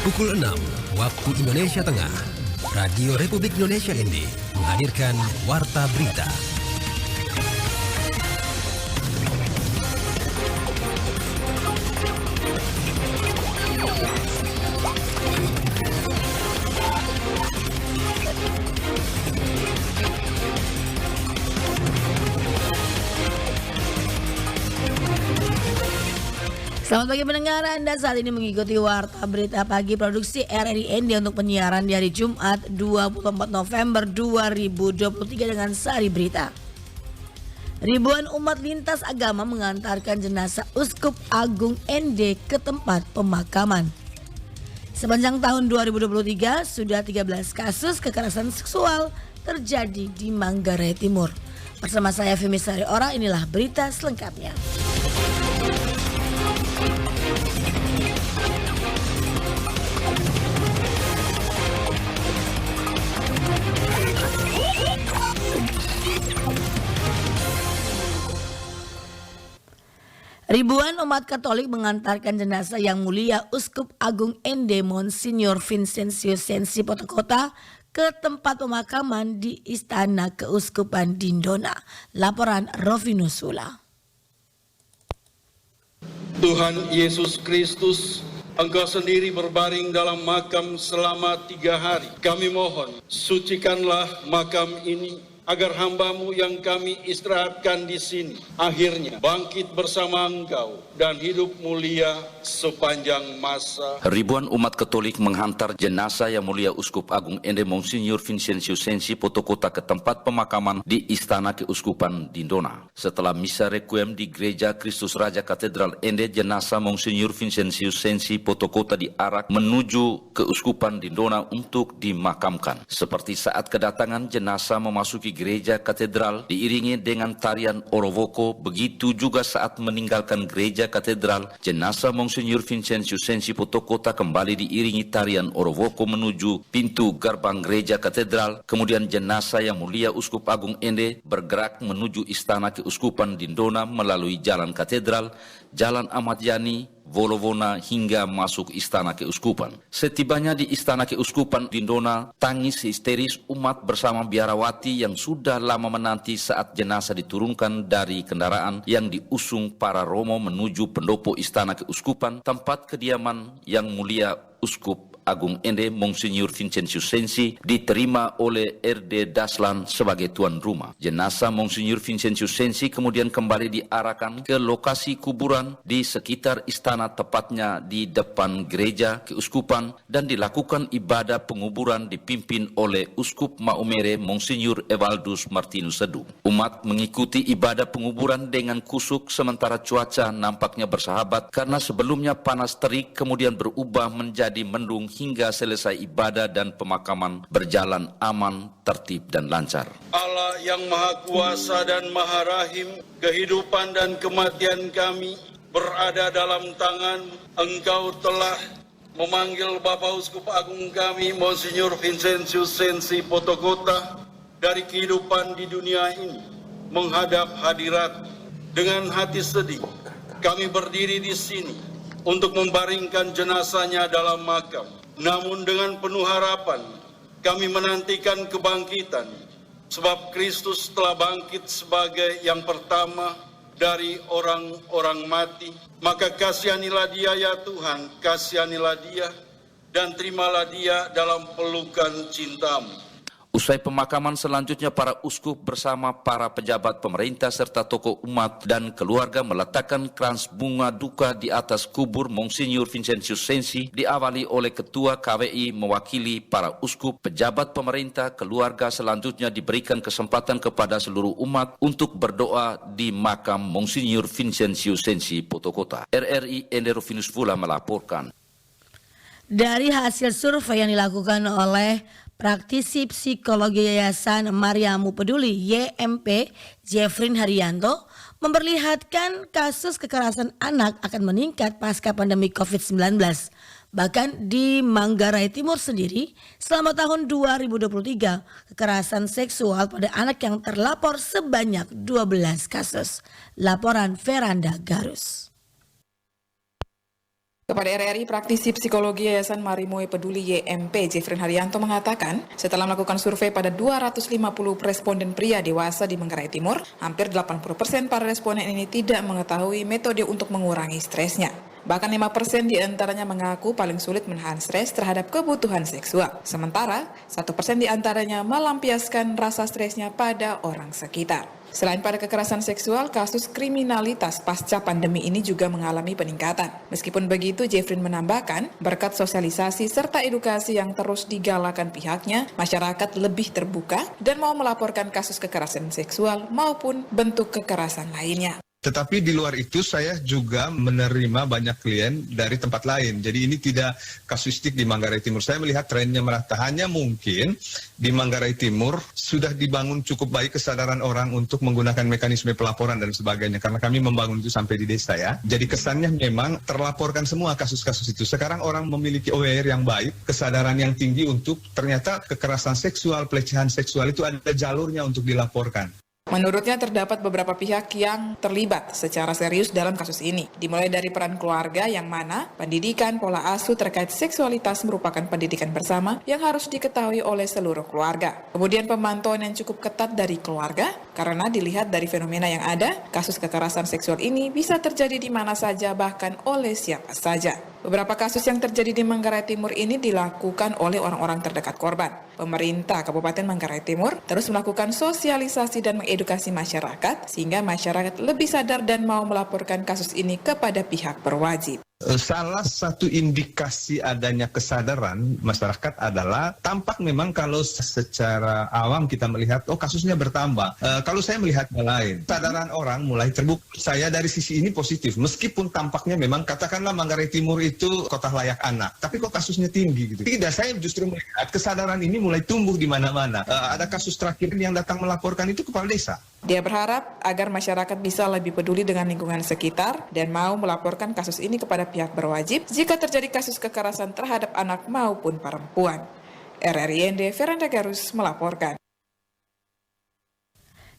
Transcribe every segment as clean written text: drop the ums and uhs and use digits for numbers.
Pukul 6 waktu Indonesia Tengah, Radio Republik Indonesia ND menghadirkan Warta Berita. Selamat pagi pendengar, Anda saat ini mengikuti Warta Berita Pagi Produksi RRI ND untuk penyiaran di hari Jumat 24 November 2023 dengan sari berita. Ribuan umat lintas agama mengantarkan jenazah Uskup Agung ND ke tempat pemakaman. Sepanjang tahun 2023 sudah 13 kasus kekerasan seksual terjadi di Manggarai Timur. Bersama saya Femi Sari Ora, inilah berita selengkapnya. Ribuan umat Katolik mengantarkan jenazah Yang Mulia Uskup Agung ND Monsinyur Vincentius Sensi Potokota ke tempat pemakaman di Istana Keuskupan Dindona. Laporan Rovinus Sula. Tuhan Yesus Kristus, Engkau sendiri berbaring dalam makam selama 3 hari. Kami mohon, sucikanlah makam ini, agar hamba-Mu yang kami istirahatkan di sini akhirnya bangkit bersama Engkau dan hidup mulia sepanjang masa. Ribuan umat Katolik menghantar jenazah Yang Mulia Uskup Agung ND Monsinyur Vincentius Sensi Potokota ke tempat pemakaman di Istana Keuskupan Dindona. Setelah misa requiem di Gereja Kristus Raja Katedral ND, jenazah Monsinyur Vincentius Sensi Potokota diarak menuju Keuskupan Dindona untuk dimakamkan. Seperti saat kedatangan jenazah memasuki Gereja Katedral diiringi dengan tarian Orowoko, begitu juga saat meninggalkan Gereja Katedral, jenazah Monsinyur Vincentius Sensi Potokota kembali diiringi tarian Orowoko menuju pintu gerbang Gereja Katedral. Kemudian jenazah Yang Mulia Uskup Agung ND bergerak menuju Istana Keuskupan Dindona melalui Jalan Katedral, Jalan Ahmad Yani, Volovona hingga masuk Istana Keuskupan. Setibanya di Istana Keuskupan Dindona, tangis histeris umat bersama biarawati yang sudah lama menanti saat jenazah diturunkan dari kendaraan yang diusung para romo menuju pendopo Istana Keuskupan, tempat kediaman Yang Mulia Uskup Agung ND Monsinyur Vincentius Sensi diterima oleh RD Daslan sebagai tuan rumah. Jenazah Monsinyur Vincentius Sensi kemudian kembali diarahkan ke lokasi kuburan di sekitar istana, tepatnya di depan Gereja Keuskupan, dan dilakukan ibadah penguburan dipimpin oleh Uskup Maumere Monsinyur Evaldus Martinus Sedu. Umat mengikuti ibadah penguburan dengan kusuk sementara cuaca nampaknya bersahabat karena sebelumnya panas terik kemudian berubah menjadi mendung hingga selesai ibadah dan pemakaman berjalan aman, tertib dan lancar. Allah yang Maha Kuasa dan Maha Rahim, kehidupan dan kematian kami berada dalam tangan. Engkau telah memanggil Bapak Uskup Agung kami Monsinyur Vincentius Sensi Potokota dari kehidupan di dunia ini menghadap hadirat. Dengan hati sedih kami berdiri di sini untuk membaringkan jenazahnya dalam makam. Namun dengan penuh harapan kami menantikan kebangkitan, sebab Kristus telah bangkit sebagai yang pertama dari orang-orang mati. Maka kasihanilah dia ya Tuhan, kasihanilah dia dan terimalah dia dalam pelukan cinta-Mu. Usai pemakaman selanjutnya, para uskup bersama para pejabat pemerintah serta tokoh umat dan keluarga meletakkan krans bunga duka di atas kubur Monsinyur Vincentius Sensi, diawali oleh Ketua KWI mewakili para uskup, pejabat pemerintah, keluarga. Selanjutnya diberikan kesempatan kepada seluruh umat untuk berdoa di makam Monsinyur Vincentius Sensi Potokota. RRI ND Rovinus Sula melaporkan. Dari hasil survei yang dilakukan oleh praktisi psikologi Yayasan Mariamu Peduli YMP Jeffrin Haryanto memperlihatkan kasus kekerasan anak akan meningkat pasca pandemi COVID-19. Bahkan di Manggarai Timur sendiri selama tahun 2023 kekerasan seksual pada anak yang terlapor sebanyak 12 kasus. Laporan Veranda Garus. Kepada RRI, praktisi psikologi Yayasan Marimoe Peduli YMP, Jeffrey Haryanto mengatakan, setelah melakukan survei pada 250 responden pria dewasa di Manggarai Timur, hampir 80% para responden ini tidak mengetahui metode untuk mengurangi stresnya. Bahkan 5% di antaranya mengaku paling sulit menahan stres terhadap kebutuhan seksual. Sementara, 1% di antaranya melampiaskan rasa stresnya pada orang sekitar. Selain pada kekerasan seksual, kasus kriminalitas pasca pandemi ini juga mengalami peningkatan. Meskipun begitu, Jeffrey menambahkan, berkat sosialisasi serta edukasi yang terus digalakan pihaknya, masyarakat lebih terbuka dan mau melaporkan kasus kekerasan seksual maupun bentuk kekerasan lainnya. Tetapi di luar itu saya juga menerima banyak klien dari tempat lain. Jadi ini tidak kasuistik di Manggarai Timur. Saya melihat trennya merata. Hanya mungkin di Manggarai Timur sudah dibangun cukup baik kesadaran orang untuk menggunakan mekanisme pelaporan dan sebagainya. Karena kami membangun itu sampai di desa ya. Jadi kesannya memang terlaporkan semua kasus-kasus itu. Sekarang orang memiliki aware yang baik, kesadaran yang tinggi untuk ternyata kekerasan seksual, pelecehan seksual itu ada jalurnya untuk dilaporkan. Menurutnya terdapat beberapa pihak yang terlibat secara serius dalam kasus ini. Dimulai dari peran keluarga yang mana pendidikan pola asuh terkait seksualitas merupakan pendidikan bersama yang harus diketahui oleh seluruh keluarga. Kemudian pemantauan yang cukup ketat dari keluarga karena dilihat dari fenomena yang ada, kasus kekerasan seksual ini bisa terjadi di mana saja bahkan oleh siapa saja. Beberapa kasus yang terjadi di Manggarai Timur ini dilakukan oleh orang-orang terdekat korban. Pemerintah Kabupaten Manggarai Timur terus melakukan sosialisasi dan mengedukasi masyarakat sehingga masyarakat lebih sadar dan mau melaporkan kasus ini kepada pihak berwajib. Salah satu indikasi adanya kesadaran masyarakat adalah tampak memang kalau secara awam kita melihat kasusnya bertambah. Kalau saya melihat yang lain, kesadaran orang mulai terbuka. Saya dari sisi ini positif, meskipun tampaknya memang katakanlah Manggarai Timur itu kota layak anak, tapi kok kasusnya tinggi gitu. Tidak, saya justru melihat kesadaran ini mulai tumbuh di mana-mana. Ada kasus terakhir yang datang melaporkan itu kepala desa. Dia berharap agar masyarakat bisa lebih peduli dengan lingkungan sekitar dan mau melaporkan kasus ini kepada pihak berwajib jika terjadi kasus kekerasan terhadap anak maupun perempuan. RRI Veranda Garus melaporkan.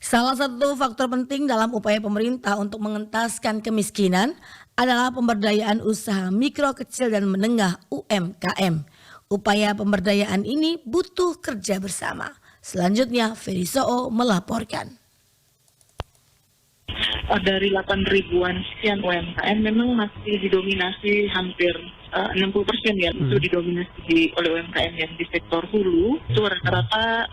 Salah satu faktor penting dalam upaya pemerintah untuk mengentaskan kemiskinan adalah pemberdayaan usaha mikro, kecil, dan menengah UMKM. Upaya pemberdayaan ini butuh kerja bersama. Selanjutnya, Ferry Soo melaporkan. Dari 8.000-an sekian UMKM memang masih didominasi hampir 60% ya, itu didominasi oleh UMKM yang di sektor hulu. Itu rata-rata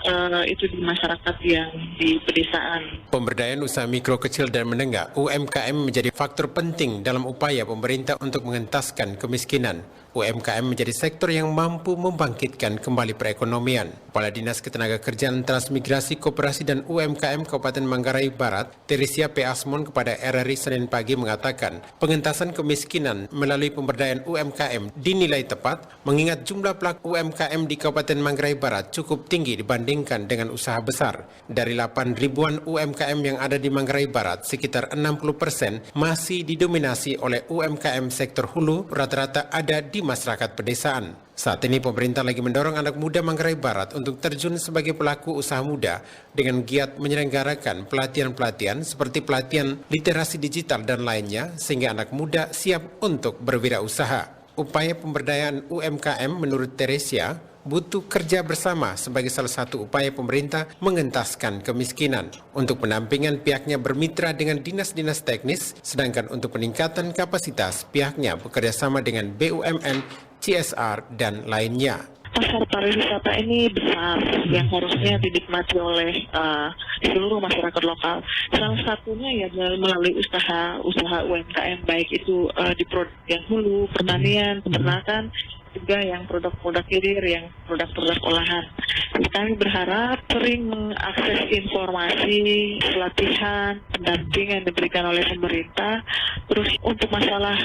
itu di masyarakat yang di pedesaan. Pemberdayaan usaha mikro, kecil, dan menengah UMKM menjadi faktor penting dalam upaya pemerintah untuk mengentaskan kemiskinan. UMKM menjadi sektor yang mampu membangkitkan kembali perekonomian. Kepala Dinas Ketenagakerjaan, Transmigrasi, Koperasi, dan UMKM Kabupaten Manggarai Barat, Teresia P. Asmon kepada RRI Senin pagi mengatakan, pengentasan kemiskinan melalui pemberdayaan UMKM dinilai tepat mengingat jumlah pelaku UMKM di Kabupaten Manggarai Barat cukup tinggi dibandingkan dengan usaha besar. Dari 8.000-an UMKM yang ada di Manggarai Barat, sekitar 60% masih didominasi oleh UMKM sektor hulu, rata-rata ada di masyarakat pedesaan. Saat ini pemerintah lagi mendorong anak muda Manggarai Barat untuk terjun sebagai pelaku usaha muda dengan giat menyelenggarakan pelatihan-pelatihan seperti pelatihan literasi digital dan lainnya sehingga anak muda siap untuk berwirausaha. Upaya pemberdayaan UMKM menurut Teresia butuh kerja bersama sebagai salah satu upaya pemerintah mengentaskan kemiskinan. Untuk pendampingan pihaknya bermitra dengan dinas-dinas teknis, sedangkan untuk peningkatan kapasitas pihaknya bekerjasama dengan BUMN, CSR, dan lainnya. Pasar pariwisata ini besar yang harusnya dinikmati oleh seluruh masyarakat lokal. Salah satunya ya melalui usaha UMKM, baik itu di produk yang hulu, pertanian, peternakan, juga yang produk-produk hilir, yang produk-produk olahan. Kami berharap sering mengakses informasi, pelatihan, pendampingan yang diberikan oleh pemerintah. Terus untuk masalah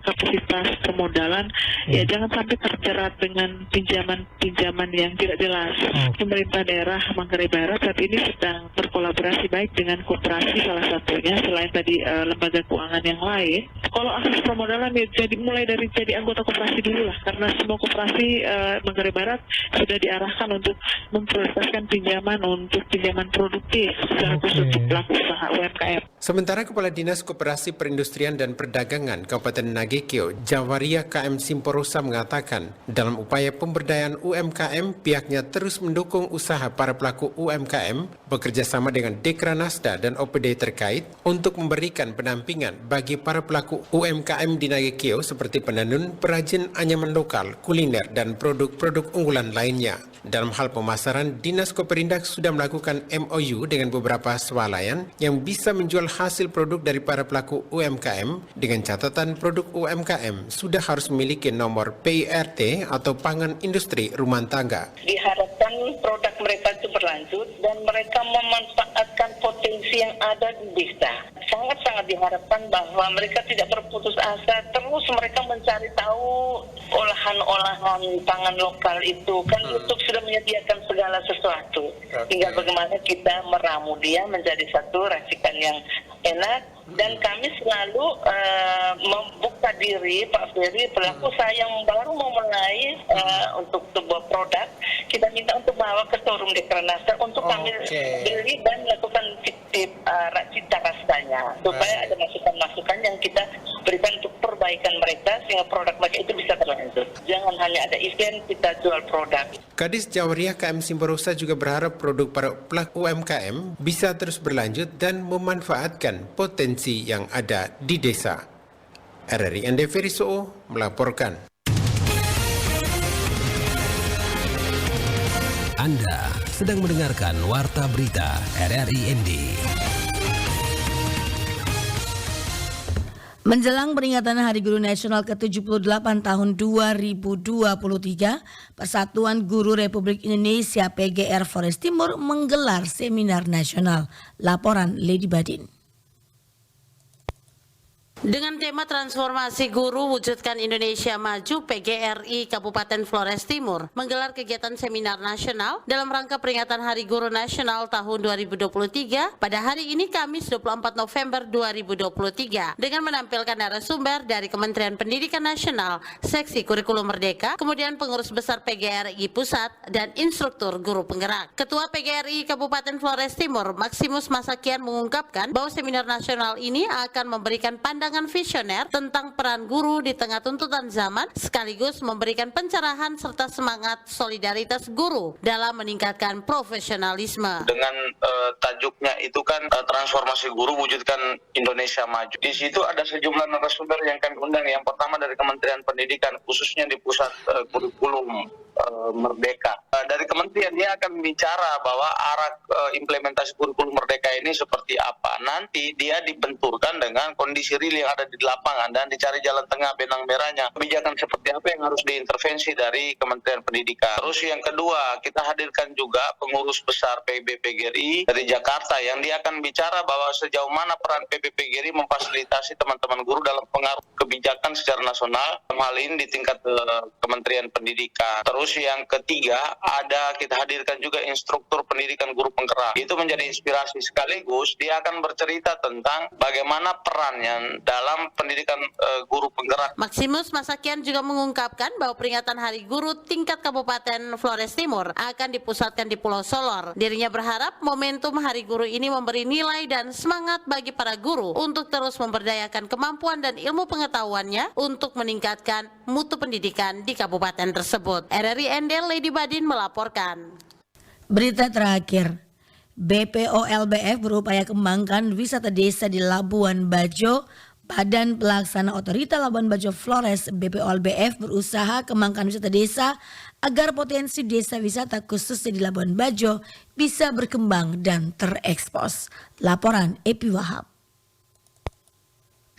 kapasitas permodalan, ya jangan sampai terjerat dengan pinjaman yang tidak jelas. Pemerintah daerah Manggarai Barat saat ini sedang berkolaborasi baik dengan koperasi salah satunya, selain tadi lembaga keuangan yang lain. Kalau akses permodalan ya mulai dari jadi anggota koperasi dulu lah. karena semua koperasi Manggarai Barat sudah diarahkan untuk memprioritaskan pinjaman untuk pinjaman produktif secara khusus untuk pelaku usaha UMKM. Sementara Kepala Dinas Koperasi Perindustrian dan Perdagangan Kabupaten Nagekeo, Jawaria KM Simporosa mengatakan, dalam upaya pemberdayaan UMKM, pihaknya terus mendukung usaha para pelaku UMKM bekerja sama dengan Dekranasda dan OPD terkait untuk memberikan pendampingan bagi para pelaku UMKM di Nagekeo seperti penenun, perajin anyaman lokal, kuliner, dan produk-produk unggulan lainnya. Dalam hal pemasaran, Dinas Koperindak sudah melakukan MOU dengan beberapa swalayan yang bisa menjual hasil produk dari para pelaku UMKM dengan catatan produk UMKM sudah harus memiliki nomor PIRT atau Pangan Industri Rumah Tangga. Diharapkan produk mereka itu berlanjut dan mereka memanfaatkan potensi yang ada di desa. Sangat-sangat diharapkan bahwa mereka tidak berputus asa, terus mereka mencari tahu olahan-olahan pangan lokal itu. Kan YouTube sudah menyediakan segala sesuatu. Tinggal bagaimana kita meramu dia menjadi satu racikan yang enak. Dan kami selalu membuka diri, Pak Ferry, pelaku usaha yang baru memulai untuk sebuah produk, kita minta untuk bawa ke showroom Dekranasda untuk kami beli dan lakukan cita rasanya, supaya ada masukan-masukan yang kita berikan untuk perbaikan mereka sehingga produk mereka itu bisa berlanjut. Jangan hanya ada event kita jual produk. Kadis Jawaria KM Simporosa juga berharap produk para pelaku UMKM bisa terus berlanjut dan memanfaatkan potensi yang ada di desa. RRI Ende Feriso melaporkan. Anda sedang mendengarkan Warta Berita RRI ND. Menjelang peringatan Hari Guru Nasional ke-78 tahun 2023, Persatuan Guru Republik Indonesia PGR Flores Timur menggelar seminar nasional. Laporan Lady Badin. Dengan tema Transformasi Guru Wujudkan Indonesia Maju, PGRI Kabupaten Flores Timur menggelar kegiatan seminar nasional dalam rangka peringatan Hari Guru Nasional tahun 2023 pada hari ini Kamis 24 November 2023 dengan menampilkan narasumber dari Kementerian Pendidikan Nasional, Seksi Kurikulum Merdeka, kemudian pengurus besar PGRI Pusat dan instruktur guru penggerak. Ketua PGRI Kabupaten Flores Timur, Maximus Masakian mengungkapkan bahwa seminar nasional ini akan memberikan pandangan visioner tentang peran guru di tengah tuntutan zaman sekaligus memberikan pencerahan serta semangat solidaritas guru dalam meningkatkan profesionalisme. Dengan tajuknya itu kan Transformasi Guru Wujudkan Indonesia Maju. Di situ ada sejumlah narasumber yang kami undang. Yang pertama dari Kementerian Pendidikan, khususnya di Pusat Kurikulum Merdeka. Dari kementerian dia akan bicara bahwa arah implementasi kurikulum merdeka ini seperti apa. Nanti dia dibenturkan dengan kondisi real yang ada di lapangan dan dicari jalan tengah benang merahnya. Kebijakan seperti apa yang harus diintervensi dari Kementerian Pendidikan. Terus yang kedua, kita hadirkan juga pengurus besar PGRI dari Jakarta yang dia akan bicara bahwa sejauh mana peran PGRI memfasilitasi teman-teman guru dalam pengaruh kebijakan secara nasional. Hal ini di tingkat Kementerian Pendidikan. Terus yang ketiga, kita hadirkan juga instruktur pendidikan guru penggerak. Itu menjadi inspirasi sekaligus dia akan bercerita tentang bagaimana perannya dalam pendidikan guru penggerak. Maximus Masakian juga mengungkapkan bahwa peringatan Hari Guru tingkat Kabupaten Flores Timur akan dipusatkan di Pulau Solor. Dirinya berharap momentum Hari Guru ini memberi nilai dan semangat bagi para guru untuk terus memberdayakan kemampuan dan ilmu pengetahuannya untuk meningkatkan mutu pendidikan di kabupaten tersebut. RRI Endel Lady Badin melaporkan. Berita terakhir, BPOLBF berupaya kembangkan wisata desa di Labuan Bajo. Badan Pelaksana Otorita Labuan Bajo Flores BPOLBF berusaha kembangkan wisata desa agar potensi desa wisata khususnya di Labuan Bajo bisa berkembang dan terekspos. Laporan Epi Wahab.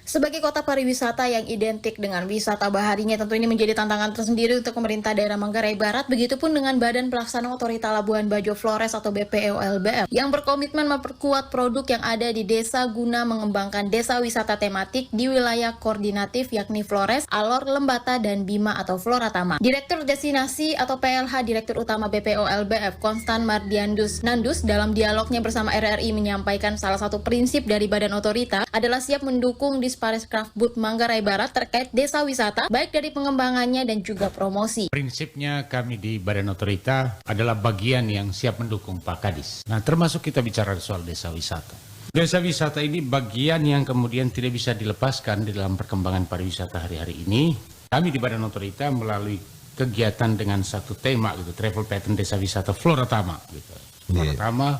Sebagai kota pariwisata yang identik dengan wisata baharinya, tentu ini menjadi tantangan tersendiri untuk pemerintah daerah Manggarai Barat. Begitupun dengan Badan Pelaksana Otorita Labuan Bajo Flores atau BPOLBF yang berkomitmen memperkuat produk yang ada di desa guna mengembangkan desa wisata tematik di wilayah koordinatif yakni Flores, Alor, Lembata, dan Bima atau Flora Taman. Direktur Destinasi atau PLH Direktur Utama BPOLBF Konstan Mardiandus Nandus dalam dialognya bersama RRI menyampaikan salah satu prinsip dari Badan Otorita adalah siap mendukung Parekraf Manggarai Barat terkait desa wisata, baik dari pengembangannya dan juga promosi. Prinsipnya kami di Badan Otorita adalah bagian yang siap mendukung Pak Kadis. Nah, termasuk kita bicara soal desa wisata. Desa wisata ini bagian yang kemudian tidak bisa dilepaskan di dalam perkembangan pariwisata hari-hari ini. Kami di Badan Otorita melalui kegiatan dengan satu tema gitu, travel pattern desa wisata Floratama gitu. Floratama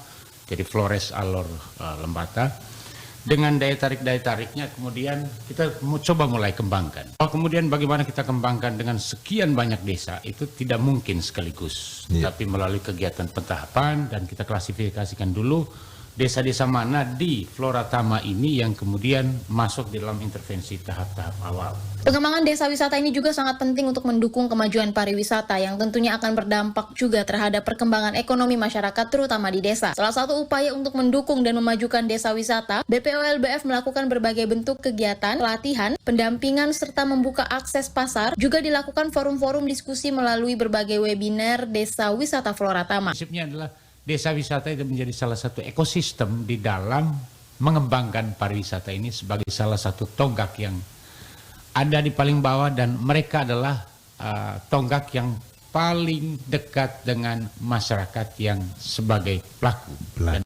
jadi Flores Alor Lembata. Dengan daya tariknya kemudian kita coba mulai kembangkan. Kemudian bagaimana kita kembangkan dengan sekian banyak desa itu tidak mungkin sekaligus. Tapi melalui kegiatan pentahapan dan kita klasifikasikan dulu desa-desa mana di Floratama ini yang kemudian masuk di dalam intervensi tahap-tahap awal. Pengembangan desa wisata ini juga sangat penting untuk mendukung kemajuan pariwisata yang tentunya akan berdampak juga terhadap perkembangan ekonomi masyarakat terutama di desa. Salah satu upaya untuk mendukung dan memajukan desa wisata, BPOLBF melakukan berbagai bentuk kegiatan, pelatihan, pendampingan serta membuka akses pasar. Juga dilakukan forum-forum diskusi melalui berbagai webinar desa wisata Floratama. Prinsipnya adalah desa wisata itu menjadi salah satu ekosistem di dalam mengembangkan pariwisata ini sebagai salah satu tonggak yang ada di paling bawah dan mereka adalah tonggak yang paling dekat dengan masyarakat yang sebagai pelaku.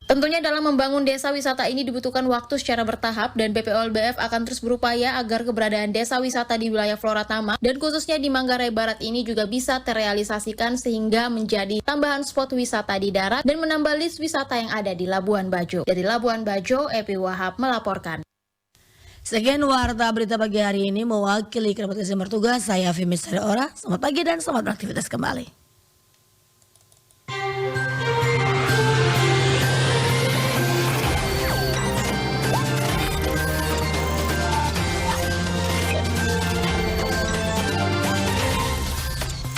Tentunya dalam membangun desa wisata ini dibutuhkan waktu secara bertahap dan BPOLBF akan terus berupaya agar keberadaan desa wisata di wilayah Floratama dan khususnya di Manggarai Barat ini juga bisa terrealisasikan sehingga menjadi tambahan spot wisata di darat dan menambah list wisata yang ada di Labuan Bajo. Dari Labuan Bajo, Epi Wahab melaporkan. Sekian warta berita pagi hari ini, mewakili kerabat yang bertugas, saya Fimis Ora. Selamat pagi dan selamat beraktivitas kembali.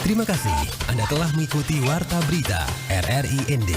Terima kasih Anda telah mengikuti Warta Berita RRI ND.